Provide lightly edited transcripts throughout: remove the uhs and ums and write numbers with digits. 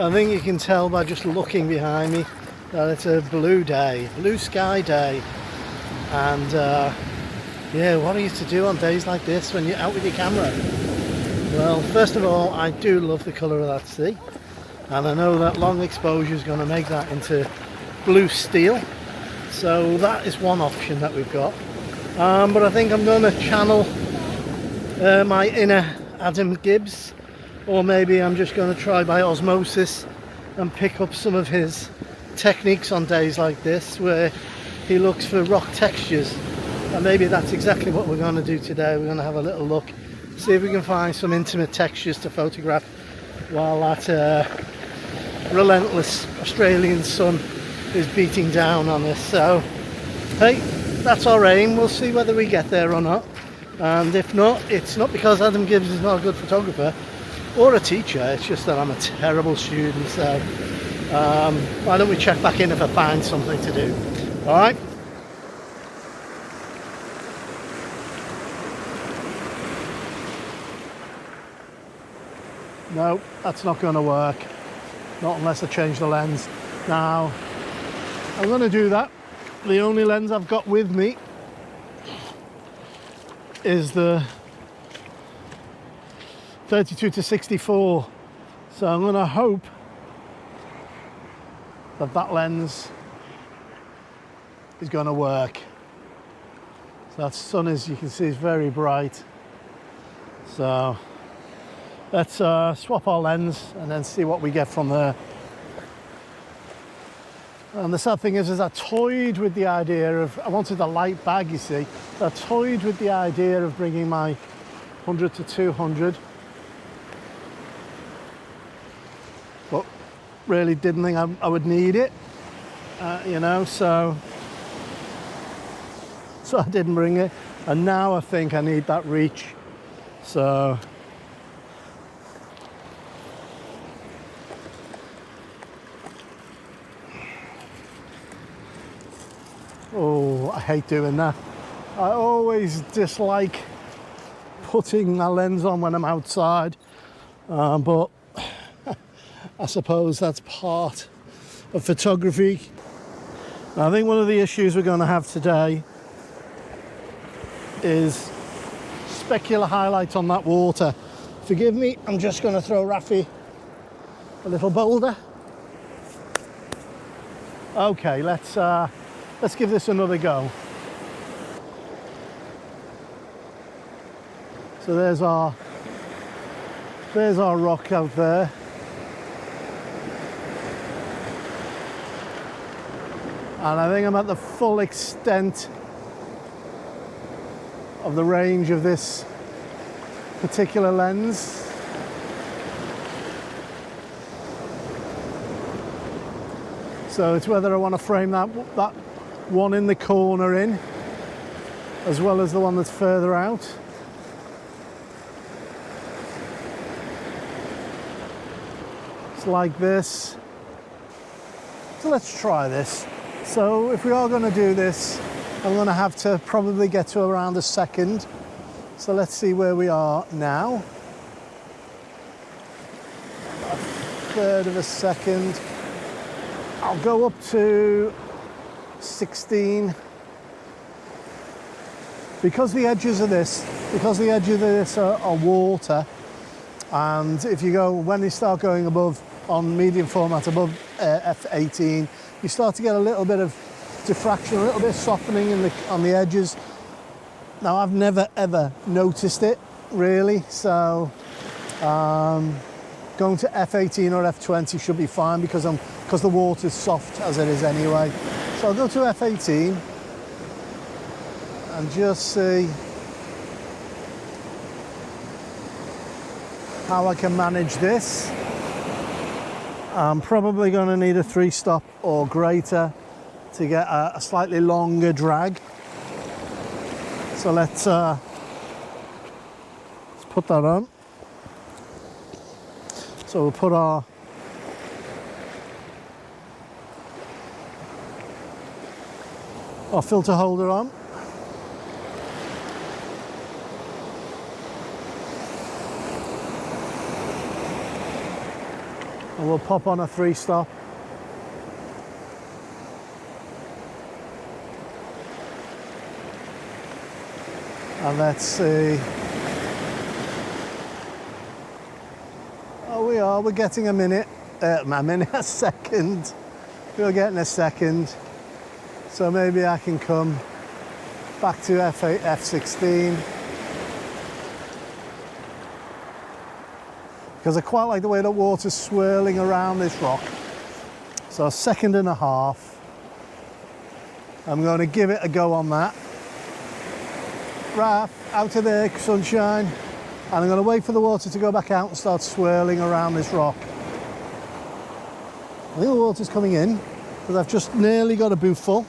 I think you can tell by just looking behind me that it's a blue day, blue sky day. And yeah, what are you to do on days like this when you're out with your camera? Well, first of all, I do love the colour of that sea, and I know that long exposure is going to make that into blue steel, so that is one option that we've got. But I think I'm going to channel my inner Adam Gibbs, or maybe I'm just going to try by osmosis and pick up some of his techniques on days like this where he looks for rock textures, and maybe that's exactly what we're going to do today. We're going to have a little look, see if we can find some intimate textures to photograph while that relentless Australian sun is beating down on us. So hey, that's our aim. We'll see whether we get there or not, and if not, it's not because Adam Gibbs is not a good photographer or a teacher, it's just that I'm a terrible student. So why don't we check back in if I find something to do. All right. No, that's not going to work. Not unless I change the lens. Now, I'm going to do that. The only lens I've got with me is the 32 to 64. So I'm going to hope that that lens is going to work. So that sun, as you can see, is very bright. So let's swap our lens and then see what we get from there. And the sad thing is I toyed with the idea of, I wanted a light bag, you see. So I toyed with the idea of bringing my 100 to 200. But really didn't think I would need it, you know, so I didn't bring it. And now I think I need that reach. So oh, I hate doing that. I always dislike putting my lens on when I'm outside, but I suppose that's part of photography. I think one of the issues we're going to have today is specular highlights on that water. Forgive me, I'm just going to throw Rafi a little boulder. Okay, let's give this another go. So there's our rock out there. And I think I'm at the full extent of the range of this particular lens. So it's whether I want to frame that one in the corner in, as well as the one that's further out. It's like this. So let's try this. So if we are going to do this, I'm going to have to probably get to around a second. So let's see where we are now. A third of a second. I'll go up to 16. Because the edges of this are water, and if you go, when they start going above, on medium format, above f18, you start to get a little bit of diffraction, a little bit of softening on the edges. Now, I've never ever noticed it really, so going to f18 or f20 should be fine because the water's soft as it is anyway. So I'll go to f18 and just see how I can manage this. I'm probably going to need a 3-stop or greater to get a slightly longer drag. So let's put that on. So we'll put our filter holder on. and we'll pop on a 3-stop. And let's see. Oh, we're getting a second. We're getting a second. So maybe I can come back to F8, F16. Because I quite like the way the water's swirling around this rock. So a second and a half. I'm going to give it a go on that. Right, out of there, sunshine. And I'm going to wait for the water to go back out and start swirling around this rock. I think the water's coming in, because I've just nearly got a boot full.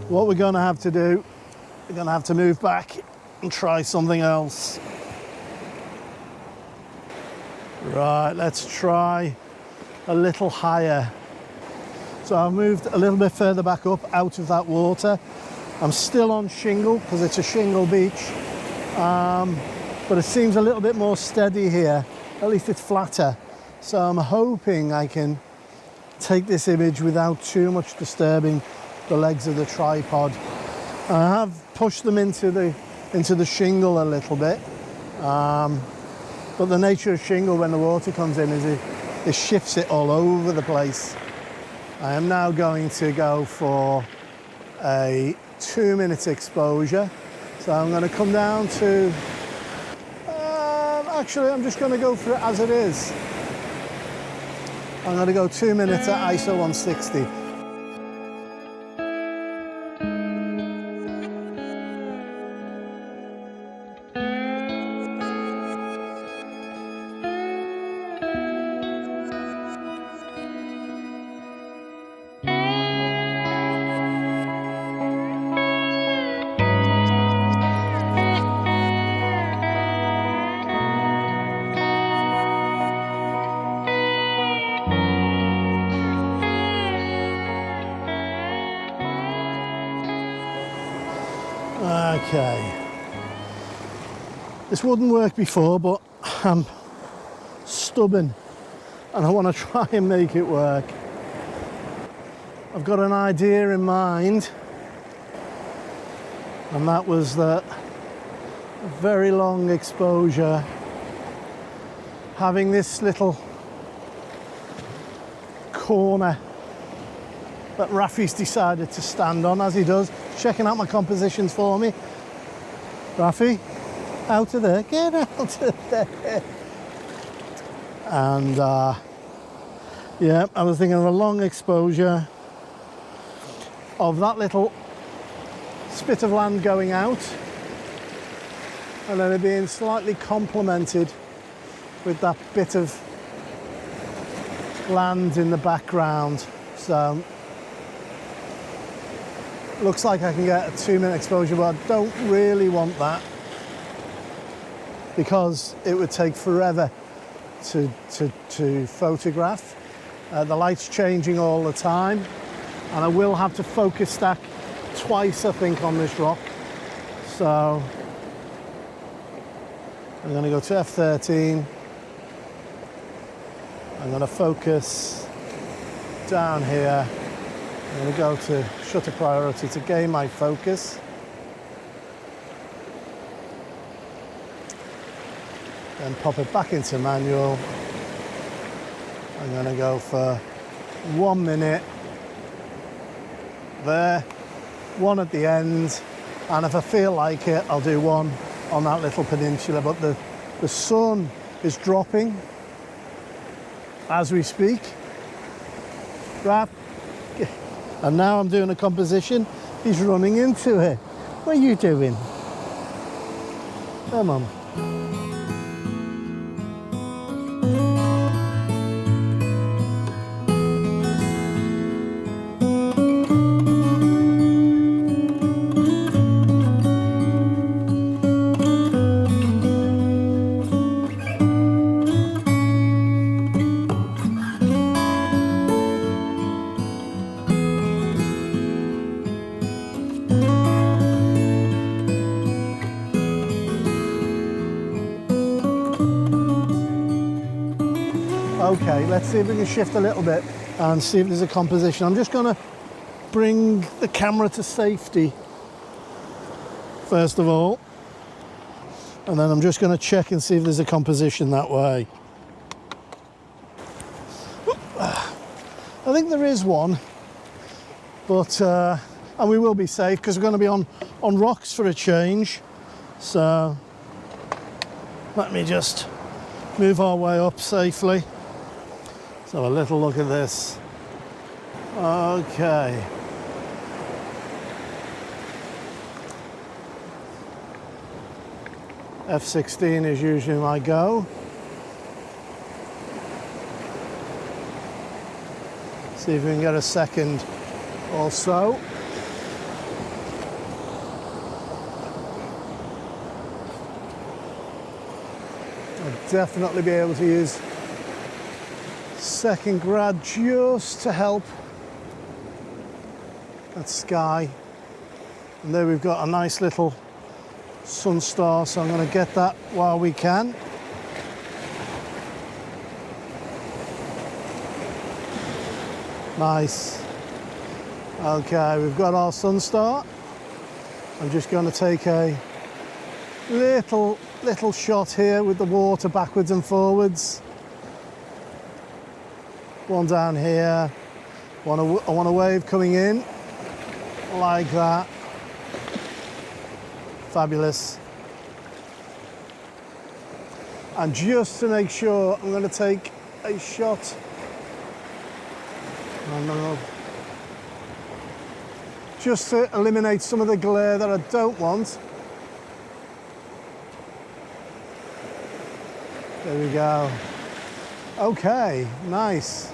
What we're going to have to do, we're going to have to move back and try something else. Right, let's try a little higher. So I've moved a little bit further back up out of that water. I'm still on shingle because it's a shingle beach, but it seems a little bit more steady here. At least it's flatter. So I'm hoping I can take this image without too much disturbing the legs of the tripod. I have pushed them into the shingle a little bit, but the nature of shingle when the water comes in is it shifts it all over the place. I am now going to go for a 2-minute exposure. So I'm going to come down to, actually I'm just going to go for it as it is. I'm going to go 2 minutes at ISO 160. Okay, this wouldn't work before, but I'm stubborn and I want to try and make it work. I've got an idea in mind, and that was that a very long exposure, having this little corner that Rafi's decided to stand on, as he does, checking out my compositions for me. Rafi, out of there, get out of there. And yeah, I was thinking of a long exposure of that little spit of land going out, and then it being slightly complemented with that bit of land in the background. So looks like I can get a 2-minute exposure, but I don't really want that because it would take forever to photograph. The light's changing all the time, and I will have to focus stack twice, I think, on this rock. So I'm going to go to F13. I'm going to focus down here. I'm going to go to shutter priority to gain my focus. Then pop it back into manual. I'm going to go for 1 minute there, 1 at the end, and if I feel like it, I'll do 1 on that little peninsula. But the sun is dropping, as we speak. Right. And now I'm doing a composition. He's running into it. What are you doing? Come on. Okay, let's see if we can shift a little bit and see if there's a composition. I'm just going to bring the camera to safety first of all, and then I'm just going to check and see if there's a composition that way. I think there is one, but and we will be safe because we're going to be on rocks for a change. So let me just move our way up safely. Let's have a little look at this. Okay. F16 is usually my go. See if we can get a second or so. I'll definitely be able to use second grad just to help that sky. And there we've got a nice little Sunstar, so I'm going to get that while we can. Nice. Okay, we've got our Sunstar. I'm just going to take a little shot here with the water backwards and forwards. One down here. I want a wave coming in like that. Fabulous. And just to make sure, I'm going to take a shot. Just to eliminate some of the glare that I don't want. There we go. Okay, nice.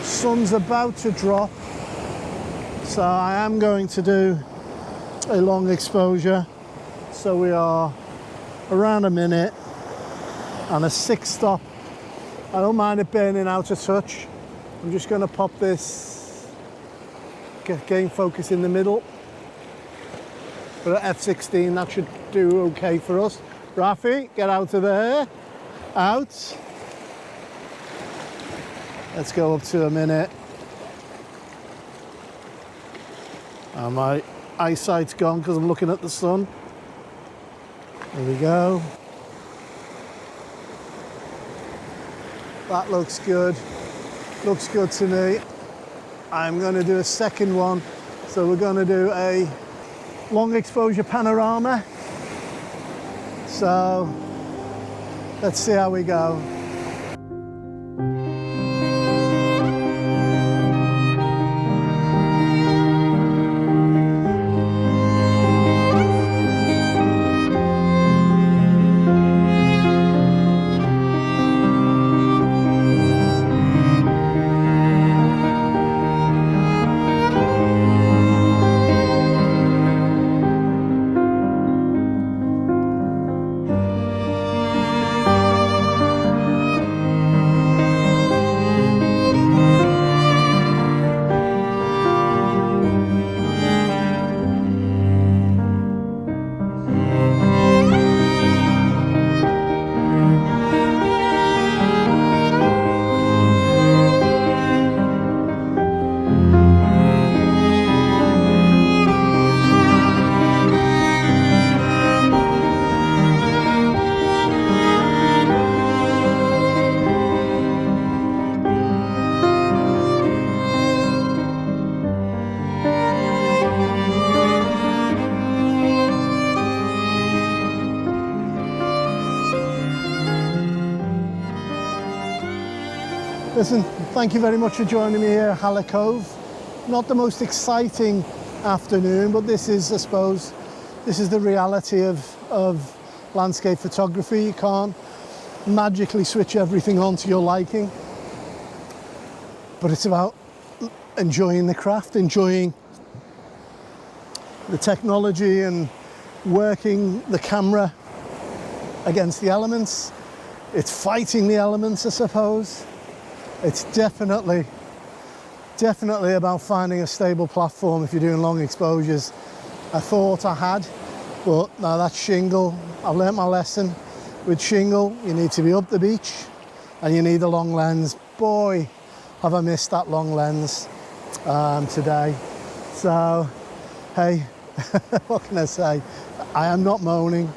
Sun's about to drop, so I am going to do a long exposure. So we are around a minute and a 6 stop. I don't mind it burning out a touch. I'm just going to pop this, gain focus in the middle. But at F16 that should do okay for us. Rafi, get out of there. Out. Let's go up to a minute. And my eyesight's gone because I'm looking at the sun. There we go. That looks good. Looks good to me. I'm going to do a second one. So we're going to do a long exposure panorama. So let's see how we go. Listen, thank you very much for joining me here at Hallet Cove. Not the most exciting afternoon, but this is, I suppose, this is the reality of landscape photography. You can't magically switch everything on to your liking, but it's about enjoying the craft, enjoying the technology and working the camera against the elements. It's fighting the elements, I suppose. It's definitely about finding a stable platform if you're doing long exposures. I thought I had, but now that's shingle. I've learnt my lesson. With shingle, you need to be up the beach and you need a long lens. Boy, have I missed that long lens today. So, hey, what can I say? I am not moaning.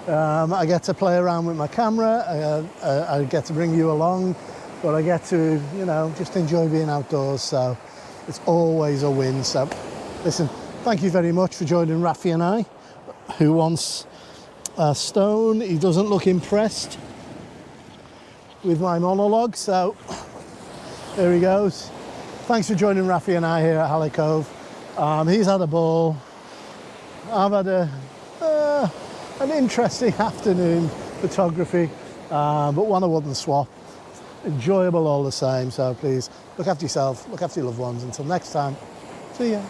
I get to play around with my camera. I get to bring you along, but I get to, you know, just enjoy being outdoors. So it's always a win. So listen, thank you very much for joining Rafi and I, who wants a stone. He doesn't look impressed with my monologue. So there he goes. Thanks for joining Rafi and I here at Hallet Cove. He's had a ball. I've had an interesting afternoon photography, but one I wouldn't swap. Enjoyable all the same. So please look after yourself, look after your loved ones. Until next time, see ya.